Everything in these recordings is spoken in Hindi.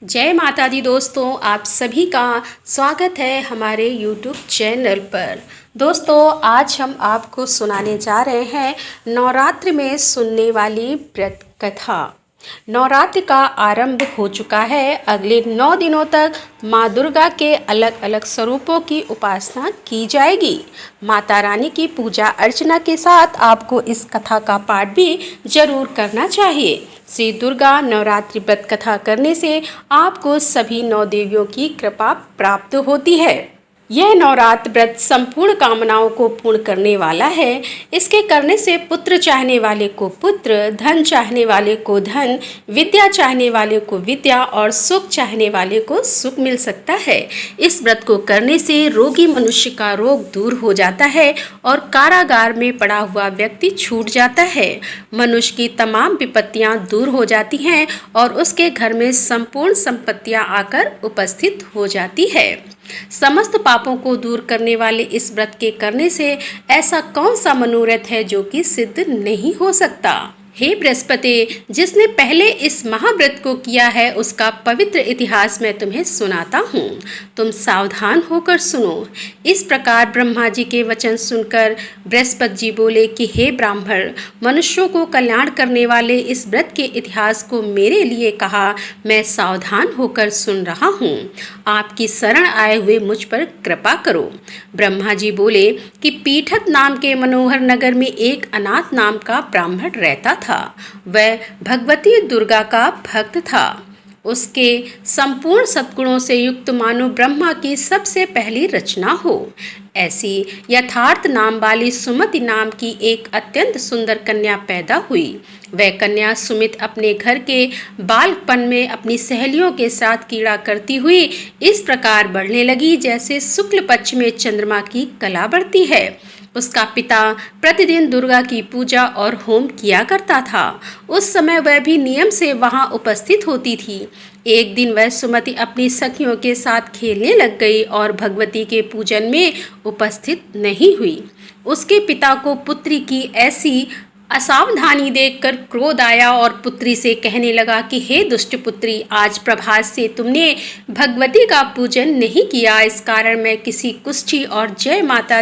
जय माता दी दोस्तों, आप सभी का स्वागत है हमारे YouTube चैनल पर। दोस्तों, आज हम आपको सुनाने जा रहे हैं नवरात्र में सुनने वाली व्रत कथा। नवरात्र का आरंभ हो चुका है। अगले 9 दिनों तक माँ दुर्गा के अलग अलग स्वरूपों की उपासना की जाएगी। माता रानी की पूजा अर्चना के साथ आपको इस कथा का पाठ भी जरूर करना चाहिए। श्री दुर्गा नवरात्रि व्रत कथा करने से आपको सभी 9 देवियों की कृपा प्राप्त होती है। यह नवरात्र व्रत संपूर्ण कामनाओं को पूर्ण करने वाला है। इसके करने से पुत्र चाहने वाले को पुत्र, धन चाहने वाले को धन, विद्या चाहने वाले को विद्या और सुख चाहने वाले को सुख मिल सकता है। इस व्रत को करने से रोगी मनुष्य का रोग दूर हो जाता है और कारागार में पड़ा हुआ व्यक्ति छूट जाता है। मनुष्य की तमाम विपत्तियां दूर हो जाती हैं और उसके घर में संपूर्ण संपत्तियां आकर उपस्थित हो जाती है। समस्त पापों को दूर करने वाले इस व्रत के करने से ऐसा कौन सा मनोरथ है जो कि सिद्ध नहीं हो सकता। हे बृहस्पति, जिसने पहले इस महाव्रत को किया है उसका पवित्र इतिहास मैं तुम्हें सुनाता हूँ। तुम सावधान होकर सुनो। इस प्रकार ब्रह्मा जी के वचन सुनकर बृहस्पति जी बोले कि हे ब्राह्मण, मनुष्यों को कल्याण करने वाले इस व्रत के इतिहास को मेरे लिए कहा। मैं सावधान होकर सुन रहा हूँ। आपकी शरण आए हुए मुझ पर कृपा करो। ब्रह्मा जी बोले कि पीठत नाम के मनोहर नगर में एक अनाथ नाम का ब्राह्मण रहता था। वह भगवती दुर्गा का भक्त था। उसके संपूर्ण सद्गुणों से युक्त मानो ब्रह्मा की सबसे पहली रचना हो। ऐसी यथार्थ नाम वाली सुमति नाम की एक अत्यंत सुंदर कन्या पैदा हुई। वह कन्या सुमित अपने घर के बालपन में अपनी सहेलियों के साथ कीड़ा करती हुई इस प्रकार बढ़ने लगी जैसे शुक्ल पक्ष में चंद्रमा की कला बढ़ती है। उसका पिता प्रतिदिन दुर्गा की पूजा और होम किया करता था। उस समय वह भी नियम से वहां उपस्थित होती थी। एक दिन वह सुमति अपनी सखियों के साथ खेलने लग गई और भगवती के पूजन में उपस्थित नहीं हुई। उसके पिता को पुत्री की ऐसी असावधानी देखकर क्रोध आया और पुत्री से कहने लगा कि हे दुष्ट पुत्री, आज प्रभात से तुमने भगवती का पूजन नहीं किया। इस कारण मैं किसी कुष्ठी और जय माता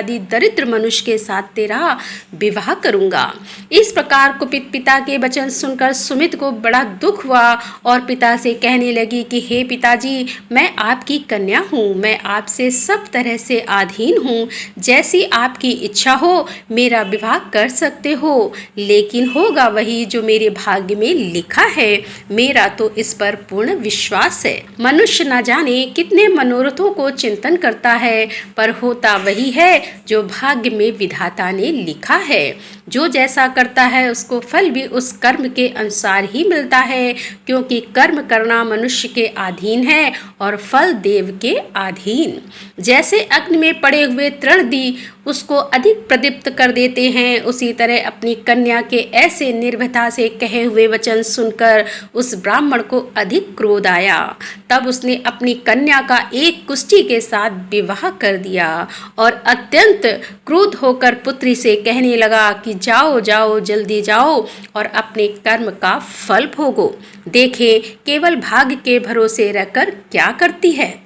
दी दरिद्र मनुष्य के साथ तेरा विवाह करूंगा। इस प्रकार कुपित पिता के वचन सुनकर सुमित को बड़ा दुख हुआ और पिता से कहने लगी कि हे पिताजी, मैं आपकी कन्या हूँ। मैं आपसे सब तरह से अधीन हूँ। जैसी आपकी इच्छा हो मेरा विवाह कर सकते हो, लेकिन होगा वही जो मेरे भाग्य में लिखा है। मेरा तो इस पर पूर्ण विश्वास है। मनुष्य न जाने कितने मनोरथों को चिंतन करता है, पर होता वही है जो भाग्य में विधाता ने लिखा है। जो जैसा करता है उसको फल भी उस कर्म के अनुसार ही मिलता है, क्योंकि कर्म करना मनुष्य के अधीन है और फल देव के अधीन। जैसे अग्नि में पड़े हुए तृण दी उसको अधिक प्रदीप्त कर देते हैं, उसी तरह अपनी कन्या के ऐसे निर्भयता से कहे हुए वचन सुनकर उस ब्राह्मण को अधिक क्रोध आया। तब उसने अपनी कन्या का एक कुष्ठी के साथ विवाह कर दिया और अत्यंत क्रोध होकर पुत्री से कहने लगा कि जाओ जाओ, जल्दी जाओ और अपने कर्म का फल भोगो। देखें केवल भाग्य के भरोसे रहकर क्या करती है।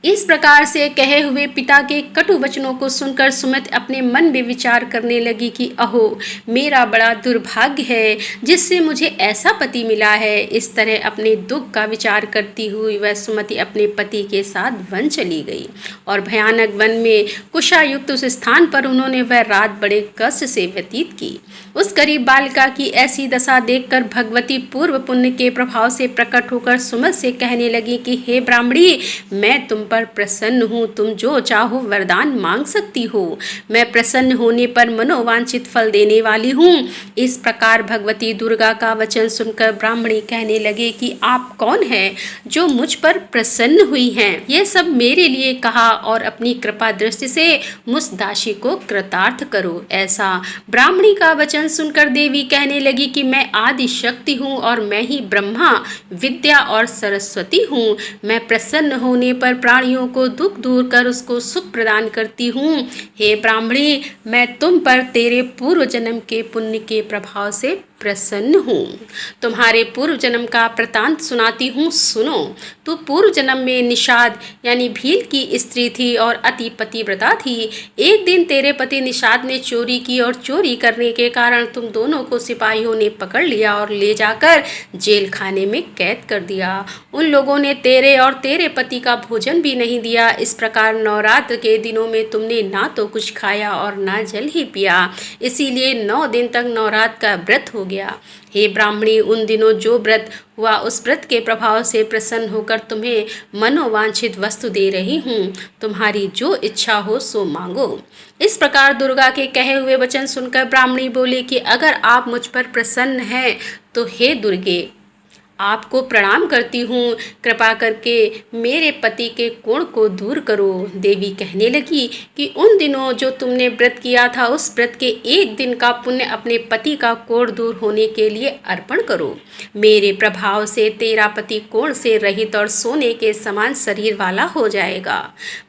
इस प्रकार से कहे हुए पिता के कटु वचनों को सुनकर सुमित अपने मन में विचार करने लगी कि अहो, मेरा बड़ा दुर्भाग्य है जिससे मुझे ऐसा पति मिला है। इस तरह अपने दुख का विचार करती हुई वह सुमति अपने पति के साथ वन चली गई और भयानक वन में कुशायुक्त उस स्थान पर उन्होंने वह रात बड़े कष्ट से व्यतीत की। उस गरीब बालिका की ऐसी दशा देखकर भगवती पूर्व पुण्य के प्रभाव से प्रकट होकर सुमित से कहने लगी कि हे ब्राह्मणी, मैं तुम पर प्रसन्न हूँ। तुम जो चाहो वरदान मांग सकती हो। मैं प्रसन्न होने पर मनोवांछित फल देने वाली हूँ। इस प्रकार भगवती दुर्गा का वचन सुनकर ब्राह्मणी कहने लगे कि आप कौन हैं जो मुझ पर प्रसन्न हुई हैं। ये सब मेरे लिए कहा और अपनी कृपा दृष्टि से मुझ दासी को कृतार्थ करो। ऐसा ब्राह्मणी का वचन सुनकर देवी कहने लगी कि मैं आदि शक्ति हूँ और मैं ही ब्रह्मा, विद्या और सरस्वती हूँ। मैं प्रसन्न होने पर प्राणियों को दुख दूर कर उसको सुख प्रदान करती हूँ। हे ब्राह्मणी, मैं तुम पर तेरे पूर्व जन्म के पुण्य के प्रभाव से प्रसन्न हूँ। तुम्हारे पूर्व जन्म का वृतांत सुनाती हूँ, सुनो। तू पूर्व जन्म में निषाद यानी भील की स्त्री थी और अति पतिव्रता थी। एक दिन तेरे पति निषाद ने चोरी की और चोरी करने के कारण तुम दोनों को सिपाहियों ने पकड़ लिया और ले जाकर जेल खाने में कैद कर दिया। उन लोगों ने तेरे और तेरे पति का भोजन भी नहीं दिया। इस प्रकार नवरात्र के दिनों में तुमने ना तो कुछ खाया और ना जल ही पिया, इसीलिए 9 दिन तक नवरात्र का व्रत हो गया। हे ब्राह्मणी, उन दिनों जो व्रत हुआ उस व्रत के प्रभाव से प्रसन्न होकर तुम्हें मनोवांछित वस्तु दे रही हूँ। तुम्हारी जो इच्छा हो सो मांगो। इस प्रकार दुर्गा के कहे हुए वचन सुनकर ब्राह्मणी बोली कि अगर आप मुझ पर प्रसन्न हैं तो हे दुर्गे, आपको प्रणाम करती हूँ। कृपा करके मेरे पति के कोढ़ को दूर करो। देवी कहने लगी कि उन दिनों जो तुमने व्रत किया था उस व्रत के एक दिन का पुण्य अपने पति का कोढ़ दूर होने के लिए अर्पण करो। मेरे प्रभाव से तेरा पति कोढ़ से रहित और सोने के समान शरीर वाला हो जाएगा।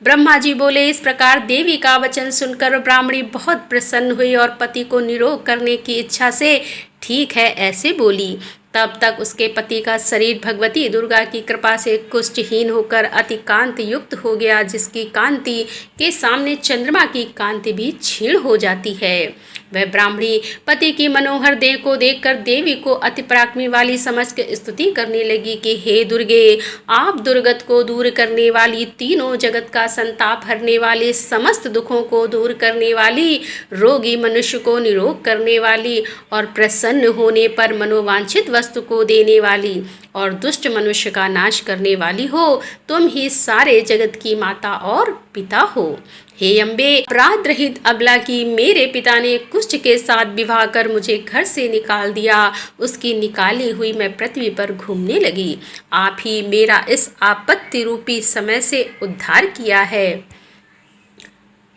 ब्रह्मा जी बोले। इस प्रकार देवी का वचन सुनकर ब्राह्मणी बहुत प्रसन्न हुई और पति को निरोग करने की इच्छा से ठीक है ऐसे बोली। तब तक उसके पति का शरीर भगवती दुर्गा की कृपा से कुष्ठहीन होकर अति कांति युक्त हो गया, जिसकी कांति के सामने चंद्रमा की कांति भी क्षीण हो जाती है। वह ब्राह्मणी पति की मनोहर देह को देखकर देवी को अति पराक्रमी वाली समझ कर स्तुति करने लगी कि हे दुर्गे, आप दुर्गत को दूर करने वाली, तीनों जगत का संताप हरने वाली, समस्त दुखों को दूर करने वाली, रोगी मनुष्य को निरोग करने वाली और प्रसन्न होने पर मनोवांछित वस्तु को देने वाली और दुष्ट मनुष्य का नाश करने वाली हो। तुम ही सारे जगत की माता और पिता हो। हे अम्बे, अपराध रहित अबला की मेरे पिता ने कुष्ठ के साथ विवाह कर मुझे घर से निकाल दिया। उसकी निकाली हुई मैं पृथ्वी पर घूमने लगी। आप ही मेरा इस आपत्ति रूपी समय से उद्धार किया है।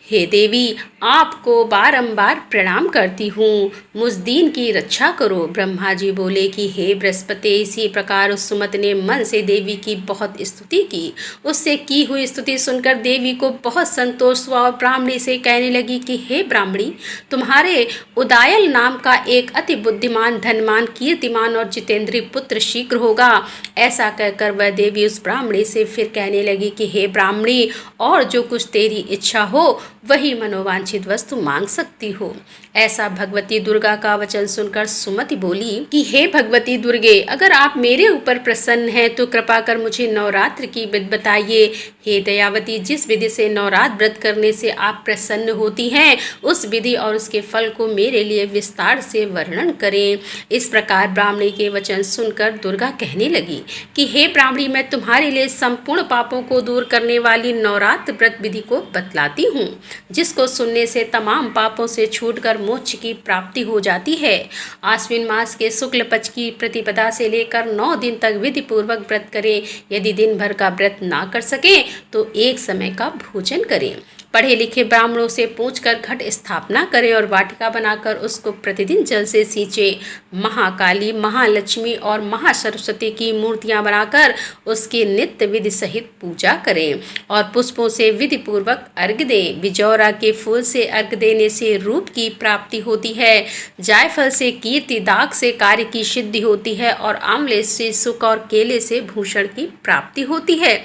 हे देवी, आपको बारंबार प्रणाम करती हूँ, मुझ दीन की रक्षा करो। ब्रह्मा जी बोले कि हे बृहस्पति, इसी प्रकार उस सुमत ने मन से देवी की बहुत स्तुति की। उससे की हुई स्तुति सुनकर देवी को बहुत संतोष हुआ और ब्राह्मणी से कहने लगी कि हे ब्राह्मणी, तुम्हारे उदायल नाम का एक अति बुद्धिमान, धनवान, कीर्तिमान और जितेंद्रीय पुत्र शीघ्र होगा। ऐसा कहकर वह देवी उस ब्राह्मणी से फिर कहने लगी कि हे ब्राह्मणी, और जो कुछ तेरी इच्छा हो वही मनोवांछित वस्तु मांग सकती हो। ऐसा भगवती दुर्गा का वचन सुनकर सुमति बोली कि हे भगवती दुर्गे, अगर आप मेरे ऊपर प्रसन्न हैं तो कृपा कर मुझे नवरात्र की विधि बताइए। हे दयावती, जिस विधि से नवरात्र व्रत करने से आप प्रसन्न होती हैं उस विधि और उसके फल को मेरे लिए विस्तार से वर्णन करें। इस प्रकार ब्राह्मणी के वचन सुनकर दुर्गा कहने लगी कि हे ब्राह्मणी, मैं तुम्हारे लिए संपूर्ण पापों को दूर करने वाली नवरात्र व्रत विधि को बतलाती हूँ, जिसको सुनने से तमाम पापों से छूटकर मोक्ष की प्राप्ति हो जाती है। आश्विन मास के शुक्ल पक्ष की प्रतिपदा से लेकर 9 दिन तक विधि पूर्वक व्रत करें। यदि दिन भर का व्रत ना कर सके तो एक समय का भोजन करें। पढ़े लिखे ब्राह्मणों से पूछकर घट स्थापना करें और वाटिका बनाकर उसको प्रतिदिन जल से सींचे। महाकाली, महालक्ष्मी और महासरस्वती की मूर्तियां बनाकर उसकी नित्य विधि सहित पूजा करें और पुष्पों से विधि पूर्वक अर्घ्य दें। बिजौरा के फूल से अर्घ्य देने से रूप की प्राप्ति होती है। जायफल से कीर्ति, दाग से कार्य की सिद्धि होती है और आंवले से सुख और केले से भूषण की प्राप्ति होती है।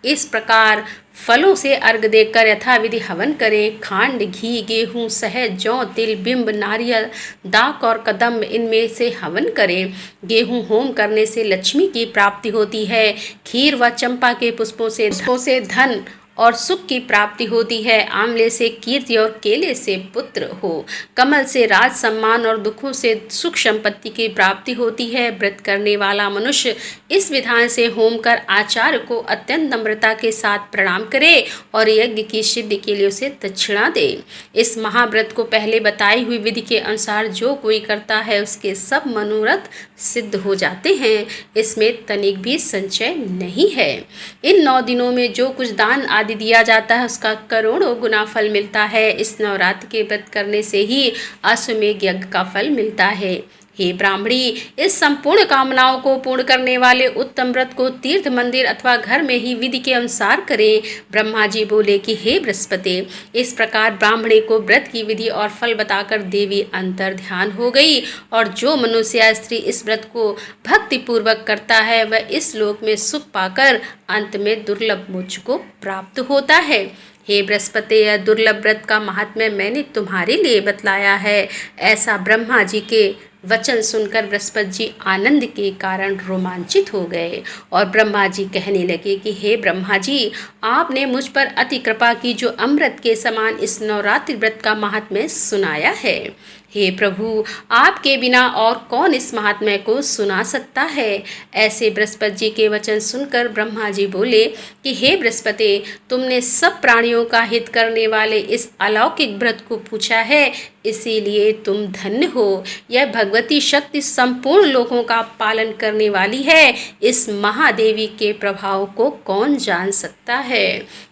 इस प्रकार फलों से अर्घ देकर यथाविधि हवन करें। खांड, घी, गेहूँ, शहद, जौ, तिल, बिंब, नारियल, दाक और कदम्ब इनमें से हवन करें। गेहूँ होम करने से लक्ष्मी की प्राप्ति होती है। खीर व चंपा के पुष्पों से धन और सुख की प्राप्ति होती है। आंवले से कीर्ति और केले से पुत्र हो। कमल से राज सम्मान और दुखों से सुख संपत्ति की प्राप्ति होती है। व्रत करने वाला मनुष्य इस विधान से होम कर आचार्य को अत्यंत नम्रता के साथ प्रणाम करे और यज्ञ की सिद्धि के लिए उसे दक्षिणा दे। इस महाव्रत को पहले बताई हुई विधि के अनुसार जो कोई करता है उसके सब मनोरथ सिद्ध हो जाते हैं। इसमें तनिक भी संचय नहीं है। इन 9 दिनों में जो कुछ दान आदि दिया जाता है उसका करोड़ों गुना फल मिलता है। इस नवरात्र के व्रत करने से ही अश्वमेध यज्ञ का फल मिलता है। हे ब्राह्मणी, इस संपूर्ण कामनाओं को पूर्ण करने वाले उत्तम व्रत को तीर्थ, मंदिर अथवा घर में ही विधि के अनुसार करें। ब्रह्मा जी बोले कि हे बृहस्पति, इस प्रकार ब्राह्मणी को व्रत की विधि और फल बताकर देवी अंतर ध्यान हो गई। और जो मनुष्य या स्त्री इस व्रत को भक्ति पूर्वक करता है वह इस लोक में सुख पाकर अंत में दुर्लभ मोक्ष को प्राप्त होता है। हे बृहस्पति, यह दुर्लभ व्रत का महात्म्य मैंने तुम्हारे लिए बतलाया है। ऐसा ब्रह्मा जी के वचन सुनकर बृहस्पति जी आनंद के कारण रोमांचित हो गए और ब्रह्मा जी कहने लगे कि हे ब्रह्मा जी, आपने मुझ पर अति कृपा की जो अमृत के समान इस नवरात्रि व्रत का महात्म्य सुनाया है। हे प्रभु, आपके बिना और कौन इस महात्म्य को सुना सकता है। ऐसे बृहस्पति जी के वचन सुनकर ब्रह्मा जी बोले कि हे बृहस्पति, तुमने सब प्राणियों का हित करने वाले इस अलौकिक व्रत को पूछा है, इसीलिए तुम धन्य हो। यह भगवती शक्ति संपूर्ण लोगों का पालन करने वाली है। इस महादेवी के प्रभाव को कौन जान सकता है।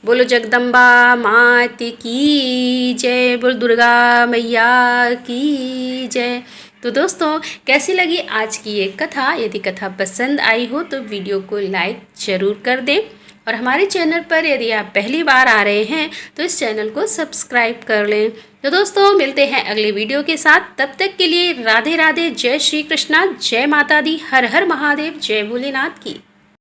बोलो जगदम्बा मात की जय, बोल दुर्गा मैया की जय। तो दोस्तों, कैसी लगी आज की ये कथा? यदि कथा पसंद आई हो तो वीडियो को लाइक ज़रूर कर दें और हमारे चैनल पर यदि आप पहली बार आ रहे हैं तो इस चैनल को सब्सक्राइब कर लें। तो दोस्तों, मिलते हैं अगले वीडियो के साथ। तब तक के लिए राधे राधे, जय श्री कृष्णा, जय माता दी, हर हर महादेव, जय भोलेनाथ की।